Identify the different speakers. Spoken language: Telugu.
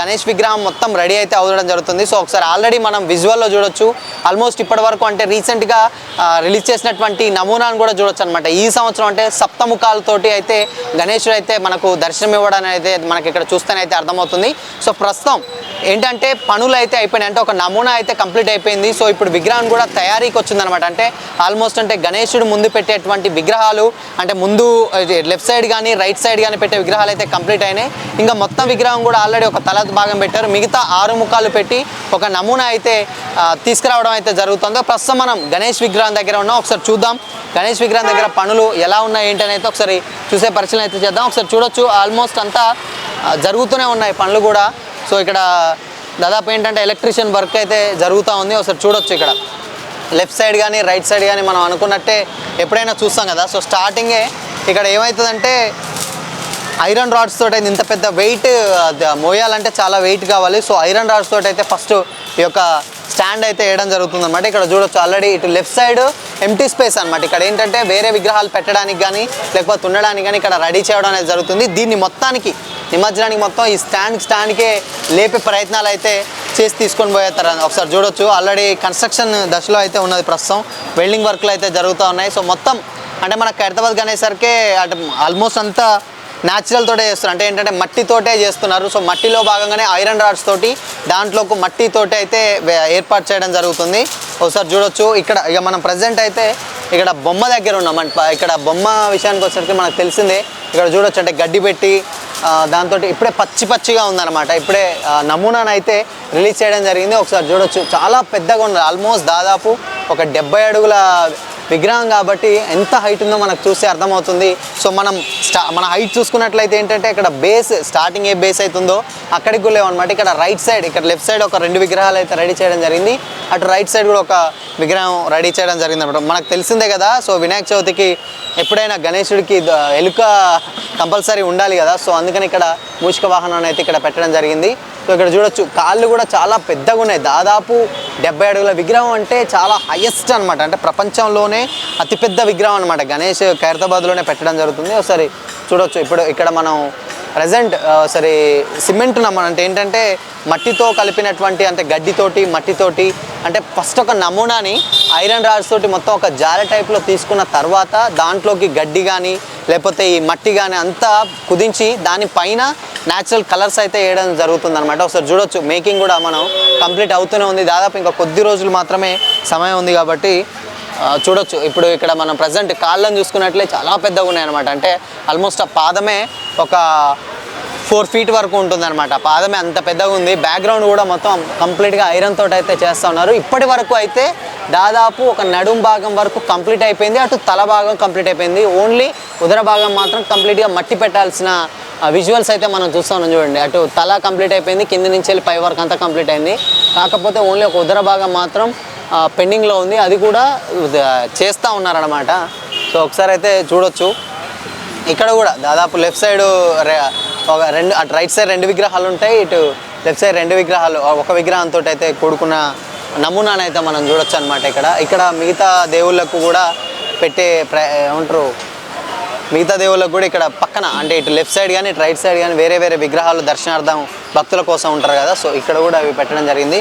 Speaker 1: గణేష్ విగ్రహం మొత్తం రెడీ అయితే అవ్వడం జరుగుతుంది. సో ఒకసారి ఆల్రెడీ మనం విజువల్లో చూడొచ్చు. ఆల్మోస్ట్ ఇప్పటి వరకు అంటే రీసెంట్గా రిలీజ్ చేసినటువంటి నమూనాను కూడా చూడొచ్చు అనమాట. ఈ సంవత్సరం అంటే సప్తముఖాలతోటి అయితే గణేశుడు అయితే మనకు దర్శనం ఇవ్వడం అయితే మనకి ఇక్కడ చూస్తేనైతే అర్థమవుతుంది. సో ప్రస్తుతం ఏంటంటే పనులు అయితే అయిపోయినాయి, అంటే ఒక నమూనా అయితే కంప్లీట్ అయిపోయింది. సో ఇప్పుడు విగ్రహం కూడా తయారీకి వచ్చిందనమాట. అంటే ఆల్మోస్ట్ అంటే గణేశుడు ముందు పెట్టేటువంటి విగ్రహాలు అంటే ముందు లెఫ్ట్ సైడ్ కానీ రైట్ సైడ్ కానీ పెట్టే విగ్రహాలు అయితే కంప్లీట్ అయినాయి. ఇంకా మొత్తం విగ్రహం కూడా ఆల్రెడీ ఒక తల భాగం పెట్టారు. మిగతా 6 ముఖాలు పెట్టి ఒక నమూనా అయితే తీసుకురావడం అయితే జరుగుతుందో. ప్రస్తుతం మనం గణేష్ విగ్రహం దగ్గర ఉన్నాం. ఒకసారి చూద్దాం గణేష్ విగ్రహం దగ్గర పనులు ఎలా ఉన్నాయి ఏంటని అయితే ఒకసారి చూసే పరిశీలన అయితే చేద్దాం. ఒకసారి చూడొచ్చు, ఆల్మోస్ట్ అంతా జరుగుతూనే ఉన్నాయి పనులు కూడా. సో ఇక్కడ దాదాపు ఏంటంటే ఎలక్ట్రీషియన్ వర్క్ అయితే జరుగుతూ ఉంది. ఒకసారి చూడొచ్చు, ఇక్కడ లెఫ్ట్ సైడ్ కానీ రైట్ సైడ్ కానీ మనం అనుకున్నట్టే ఎప్పుడైనా చూస్తాం కదా. సో స్టార్టింగే ఇక్కడ ఏమవుతుందంటే ఐరన్ రాడ్స్ తోటి అయితే ఇంత పెద్ద వెయిట్ మోయాలంటే చాలా వెయిట్ కావాలి. సో ఐరన్ రాడ్స్ తోటి అయితే ఫస్ట్ ఈ యొక్క స్టాండ్ అయితే వేయడం జరుగుతుంది అనమాట. ఇక్కడ చూడొచ్చు ఆల్రెడీ ఇటు లెఫ్ట్ సైడ్ ఎంటీ స్పేస్ అనమాట. ఇక్కడ ఏంటంటే వేరే విగ్రహాలు పెట్టడానికి కానీ లేకపోతే ఉండడానికి కానీ ఇక్కడ రెడీ చేయడం అనేది జరుగుతుంది. దీన్ని మొత్తానికి నిమజ్జనానికి మొత్తం ఈ స్టాండ్కే లేపే ప్రయత్నాలు అయితే చేసి తీసుకొని పోయేస్తారు. ఒకసారి చూడొచ్చు, ఆల్రెడీ కన్స్ట్రక్షన్ దశలో అయితే ఉన్నది. ప్రస్తుతం వెల్డింగ్ వర్క్లు అయితే జరుగుతూ ఉన్నాయి. సో మొత్తం అంటే మన ఖైరతాబాద్ గణేసరికి అంటే ఆల్మోస్ట్ అంతా న్యాచురల్ తోటే చేస్తున్నారు. అంటే ఏంటంటే మట్టితోటే చేస్తున్నారు. సో మట్టిలో భాగంగానే ఐరన్ రాడ్స్ తోటి దాంట్లోకి మట్టితోటి అయితే ఏర్పాటు చేయడం జరుగుతుంది. ఒకసారి చూడొచ్చు, ఇక్కడ ఇక మనం ప్రజెంట్ అయితే ఇక్కడ బొమ్మ దగ్గర ఉన్నాం. ఇక్కడ బొమ్మ విషయానికి వచ్చేసరికి మనకు తెలిసిందే. ఇక్కడ చూడొచ్చు అంటే గడ్డి పెట్టి దాంతో ఇప్పుడే పచ్చిగా ఉందన్నమాట. ఇప్పుడే నమూనాను అయితే రిలీజ్ చేయడం జరిగింది. ఒకసారి చూడొచ్చు, చాలా పెద్దగా ఉంది. ఆల్మోస్ట్ దాదాపు ఒక 70 అడుగుల విగ్రహం కాబట్టి ఎంత హైట్ ఉందో మనకు చూస్తే అర్థమవుతుంది. సో మన హైట్ చూసుకున్నట్లయితే ఏంటంటే ఇక్కడ బేస్ స్టార్టింగ్ ఏ బేస్ అవుతుందో అక్కడికి కూడా లేవన్నమాట. ఇక్కడ రైట్ సైడ్ ఇక్కడ లెఫ్ట్ సైడ్ ఒక 2 విగ్రహాలు అయితే రెడీ చేయడం జరిగింది. అటు రైట్ సైడ్ కూడా ఒక విగ్రహం రెడీ చేయడం జరిగింది అనమాట. మనకు తెలిసిందే కదా. సో వినాయక చవితికి ఎప్పుడైనా గణేశుడికి ఎలుక కంపల్సరీ ఉండాలి కదా. సో అందుకని ఇక్కడ మూషిక వాహనాన్ని అయితే ఇక్కడ పెట్టడం జరిగింది. సో ఇక్కడ చూడొచ్చు, కాళ్ళు కూడా చాలా పెద్దగా ఉన్నాయి. దాదాపు 70 అడుగుల విగ్రహం అంటే చాలా హైయెస్ట్ అనమాట. అంటే ప్రపంచంలోనే అతిపెద్ద విగ్రహం అనమాట. గణేష్ ఖైరతాబాద్లోనే పెట్టడం జరుగుతుంది. ఒకసారి చూడొచ్చు, ఇప్పుడు ఇక్కడ మనం ప్రజెంట్ సరే సిమెంట్ అంటే ఏంటంటే మట్టితో కలిపినటువంటి అంటే గడ్డితోటి మట్టితోటి అంటే ఫస్ట్ ఒక నమూనాని ఐరన్ రాడ్స్ తోటి మొత్తం ఒక జాలె టైప్లో తీసుకున్న తర్వాత దాంట్లోకి గడ్డి కానీ లేకపోతే ఈ మట్టి కానీ అంతా కుదించి దానిపైన న్యాచురల్ కలర్స్ అయితే వేయడం జరుగుతుంది అనమాట. ఒకసారి చూడొచ్చు, మేకింగ్ కూడా మనం కంప్లీట్ అవుతూనే ఉంది. దాదాపు ఇంకా కొద్ది రోజులు మాత్రమే సమయం ఉంది కాబట్టి చూడొచ్చు. ఇప్పుడు ఇక్కడ మనం ప్రజెంట్ కాళ్ళని చూసుకున్నట్లే చాలా పెద్దగా ఉన్నాయి అనమాట. అంటే ఆల్మోస్ట్ ఆ పాదమే ఒక 4 ఫీట్ వరకు ఉంటుంది అనమాట. పాదమే అంత పెద్దగా ఉంది. బ్యాక్గ్రౌండ్ కూడా మొత్తం కంప్లీట్గా ఐరన్ తోటి అయితే చేస్తూ ఉన్నారు. ఇప్పటి వరకు అయితే దాదాపు ఒక నడుం భాగం వరకు కంప్లీట్ అయిపోయింది. అటు తల భాగం కంప్లీట్ అయిపోయింది. ఓన్లీ ఉదర భాగం మాత్రం కంప్లీట్గా మట్టి పెట్టాల్సిన విజువల్స్ అయితే మనం చూస్తూ ఉన్నాం. చూడండి, అటు తల కంప్లీట్ అయిపోయింది, కింద నుంచి వెళ్ళి పై వరకు అంతా కంప్లీట్ అయింది. కాకపోతే ఓన్లీ ఒక ఉదర భాగం మాత్రం పెండింగ్లో ఉంది. అది కూడా చేస్తూ ఉన్నారనమాట. సో ఒకసారి అయితే చూడొచ్చు, ఇక్కడ కూడా దాదాపు లెఫ్ట్ సైడ్ ఒక 2 అటు రైట్ సైడ్ 2 విగ్రహాలు ఉంటాయి, ఇటు లెఫ్ట్ సైడ్ 2 విగ్రహాలు ఒక విగ్రహంతో అయితే కూడుకున్న నమూనాను అయితే మనం చూడొచ్చు అనమాట. ఇక్కడ మిగతా దేవుళ్ళకు కూడా పెట్టే ఏమంటారు, మిగతా దేవుళ్ళకు కూడా ఇక్కడ పక్కన అంటే ఇటు లెఫ్ట్ సైడ్ కానీ ఇటు రైట్ సైడ్ కానీ వేరే విగ్రహాలు దర్శనార్థం భక్తుల కోసం ఉంటారు కదా. సో ఇక్కడ కూడా అవి పెట్టడం జరిగింది.